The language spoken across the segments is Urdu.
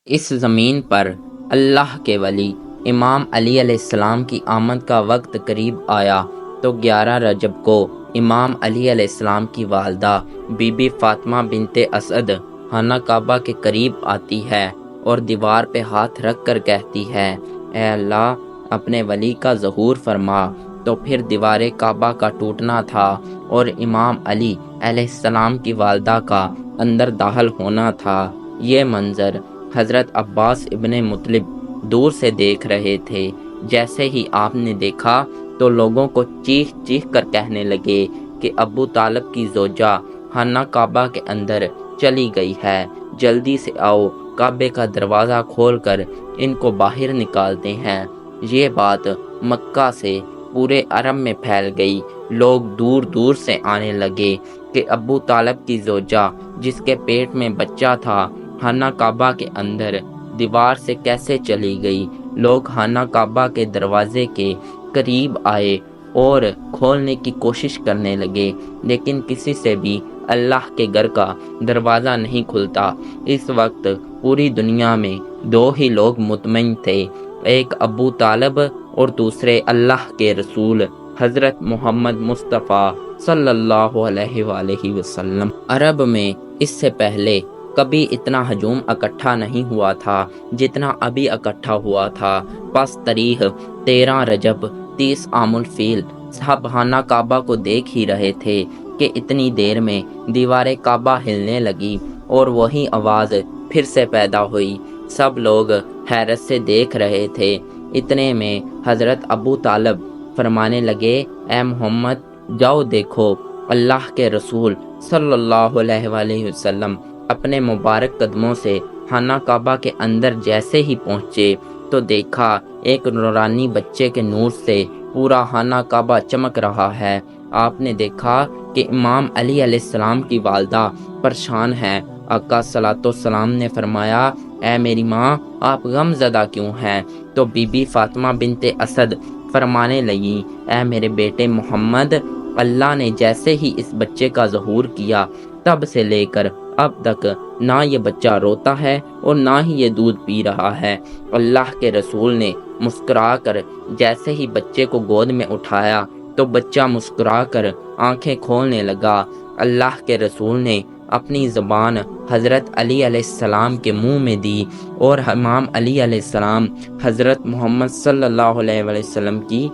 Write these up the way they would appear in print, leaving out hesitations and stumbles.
اس زمین پر اللہ کے ولی امام علی علیہ السلام کی آمد کا وقت قریب آیا تو 11 رجب کو امام علی علیہ السلام کی والدہ بی بی فاطمہ بنت اسد خانہ کعبہ کے قریب آتی ہے اور دیوار پہ ہاتھ رکھ کر کہتی ہے، اے اللہ اپنے ولی کا ظہور فرما۔ تو پھر دیوار کعبہ کا ٹوٹنا تھا اور امام علی علیہ السلام کی والدہ کا اندر داخل ہونا تھا۔ یہ منظر حضرت عباس ابن مطلب دور سے دیکھ رہے تھے۔ جیسے ہی آپ نے دیکھا تو لوگوں کو چیخ چیخ کر کہنے لگے کہ ابو طالب کی زوجہ خانہ کعبہ کے اندر چلی گئی ہے، جلدی سے آؤ، کعبے کا دروازہ کھول کر ان کو باہر نکالتے ہیں۔ یہ بات مکہ سے پورے عرب میں پھیل گئی۔ لوگ دور دور سے آنے لگے کہ ابو طالب کی زوجہ جس کے پیٹ میں بچہ تھا خانہ کعبہ کے اندر دیوار سے کیسے چلی گئی۔ لوگ خانہ کعبہ کے دروازے کے قریب آئے اور کھولنے کی کوشش کرنے لگے، لیکن کسی سے بھی اللہ کے گھر کا دروازہ نہیں کھلتا۔ اس وقت پوری دنیا میں 2 ہی لوگ مطمئن تھے، ایک ابو طالب اور دوسرے اللہ کے رسول حضرت محمد مصطفیٰ صلی اللہ علیہ وآلہ وسلم۔ عرب میں اس سے پہلے کبھی اتنا ہجوم اکٹھا نہیں ہوا تھا جتنا ابھی اکٹھا ہوا تھا۔ پس تاریخ 13 رجب 30 عام الفیل سب خانہ کعبہ کو دیکھ ہی رہے تھے کہ اتنی دیر میں دیوار کعبہ ہلنے لگی اور وہی آواز پھر سے پیدا ہوئی۔ سب لوگ حیرت سے دیکھ رہے تھے۔ اتنے میں حضرت ابو طالب فرمانے لگے، اے محمد جاؤ دیکھو۔ اللہ کے رسول صلی اللہ علیہ وآلہ وسلم اپنے مبارک قدموں سے خانہ کعبہ کے اندر جیسے ہی پہنچے تو دیکھا ایک نورانی بچے کے نور سے پورا خانہ کعبہ چمک رہا ہے۔ آپ نے دیکھا کہ امام علی علیہ السلام کی والدہ پریشان ہے۔ آقا صلوات والسلام نے فرمایا، اے میری ماں آپ غم زدہ کیوں ہیں؟ تو بی بی فاطمہ بنت اسد فرمانے لگی، اے میرے بیٹے محمد، اللہ نے جیسے ہی اس بچے کا ظہور کیا تب سے لے کر اب تک نہ یہ بچہ روتا ہے اور نہ ہی یہ دودھ پی رہا ہے۔ اللہ کے رسول نے مسکرا کر جیسے ہی بچے کو گود میں اٹھایا تو بچہ مسکرا کر آنکھیں کھولنے لگا۔ اللہ کے رسول نے اپنی زبان حضرت علی علیہ السلام کے منہ میں دی اور امام علی علیہ السلام حضرت محمد صلی اللہ علیہ وسلم کی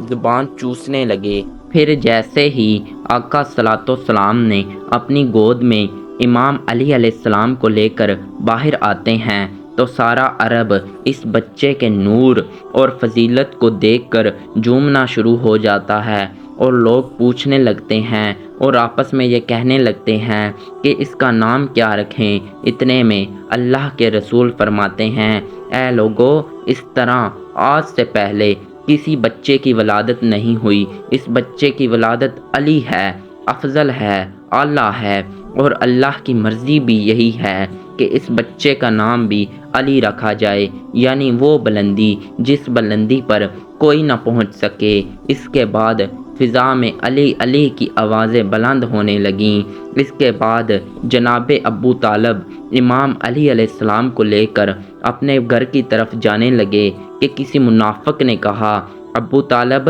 زبان چوسنے لگے۔ پھر جیسے ہی آقا صلوات والسلام نے اپنی گود میں امام علی علیہ السلام کو لے کر باہر آتے ہیں تو سارا عرب اس بچے کے نور اور فضیلت کو دیکھ کر جھومنا شروع ہو جاتا ہے اور لوگ پوچھنے لگتے ہیں اور آپس میں یہ کہنے لگتے ہیں کہ اس کا نام کیا رکھیں۔ اتنے میں اللہ کے رسول فرماتے ہیں، اے لوگو، اس طرح آج سے پہلے کسی بچے کی ولادت نہیں ہوئی۔ اس بچے کی ولادت علی ہے، افضل ہے، اعلیٰ ہے، اور اللہ کی مرضی بھی یہی ہے کہ اس بچے کا نام بھی علی رکھا جائے، یعنی وہ بلندی جس بلندی پر کوئی نہ پہنچ سکے۔ اس کے بعد فضا میں علی علی کی آوازیں بلند ہونے لگیں۔ اس کے بعد جناب ابو طالب امام علی علیہ السلام کو لے کر اپنے گھر کی طرف جانے لگے کہ کسی منافق نے کہا، ابو طالب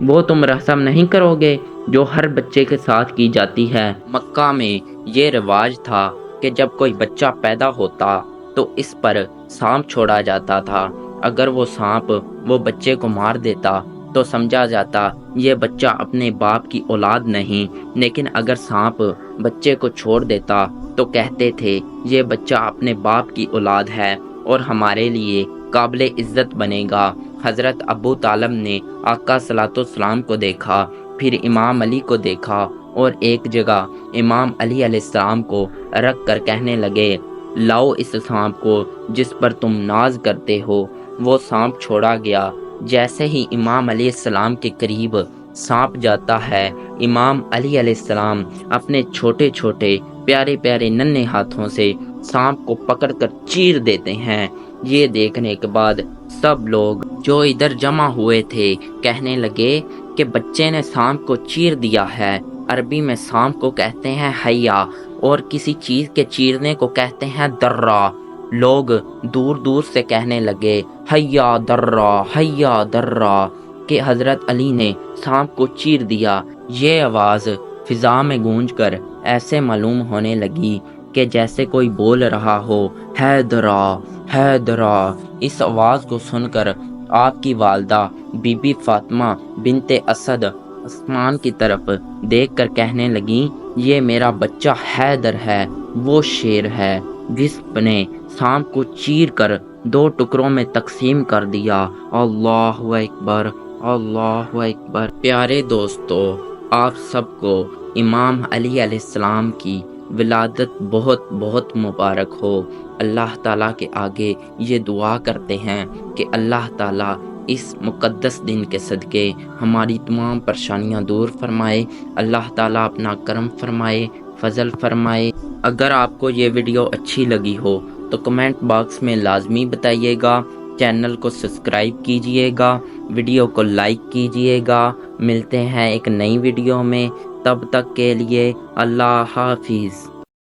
وہ تم رسم نہیں کرو گے جو ہر بچے کے ساتھ کی جاتی ہے؟ مکہ میں یہ رواج تھا کہ جب کوئی بچہ پیدا ہوتا تو اس پر سانپ چھوڑا جاتا تھا۔ اگر وہ سانپ وہ بچے کو مار دیتا تو سمجھا جاتا یہ بچہ اپنے باپ کی اولاد نہیں، لیکن اگر سانپ بچے کو چھوڑ دیتا تو کہتے تھے یہ بچہ اپنے باپ کی اولاد ہے اور ہمارے لیے قابل عزت بنے گا۔ حضرت ابو طالب نے آقا صلوات والسلام کو دیکھا، پھر امام علی کو دیکھا اور ایک جگہ امام علی علیہ السلام کو رکھ کر کہنے لگے، لاؤ اس سانپ کو جس پر تم ناز کرتے ہو۔ وہ سانپ چھوڑا گیا۔ جیسے ہی امام علیہ السلام کے قریب سانپ جاتا ہے، امام علی علیہ السلام اپنے چھوٹے چھوٹے پیارے پیارے ننھے ہاتھوں سے سانپ کو پکڑ کر چیر دیتے ہیں۔ یہ دیکھنے کے بعد سب لوگ جو ادھر جمع ہوئے تھے کہنے لگے کہ بچے نے سانپ کو چیر دیا ہے۔ عربی میں سانپ کو کہتے ہیں حیا اور کسی چیز کے چیرنے کو کہتے ہیں درہ۔ لوگ دور دور سے کہنے لگے حیا درہ حیا درہ، کہ حضرت علی نے سانپ کو چیر دیا۔ یہ آواز فضا میں گونج کر ایسے معلوم ہونے لگی کہ جیسے کوئی بول رہا ہو حیدرا حیدرا۔ اس آواز کو سن کر آپ کی والدہ بی بی فاطمہ بنت اسد آسمان کی طرف دیکھ کر کہنے لگیں یہ میرا بچہ حیدر ہے، وہ شیر ہے جس نے سانپ کو چیر کر 2 ٹکڑوں میں تقسیم کر دیا۔ اللہ اکبر اللہ اکبر۔ پیارے دوستو، آپ سب کو امام علی علیہ السلام کی ولادت بہت بہت مبارک ہو۔ اللہ تعالیٰ کے آگے یہ دعا کرتے ہیں کہ اللہ تعالیٰ اس مقدس دن کے صدقے ہماری تمام پریشانیاں دور فرمائے، اللہ تعالیٰ اپنا کرم فرمائے، فضل فرمائے۔ اگر آپ کو یہ ویڈیو اچھی لگی ہو تو کمنٹ باکس میں لازمی بتائیے گا، چینل کو سبسکرائب کیجئے گا، ویڈیو کو لائک کیجئے گا۔ ملتے ہیں ایک نئی ویڈیو میں، تب تک کے لیے اللہ حافظ۔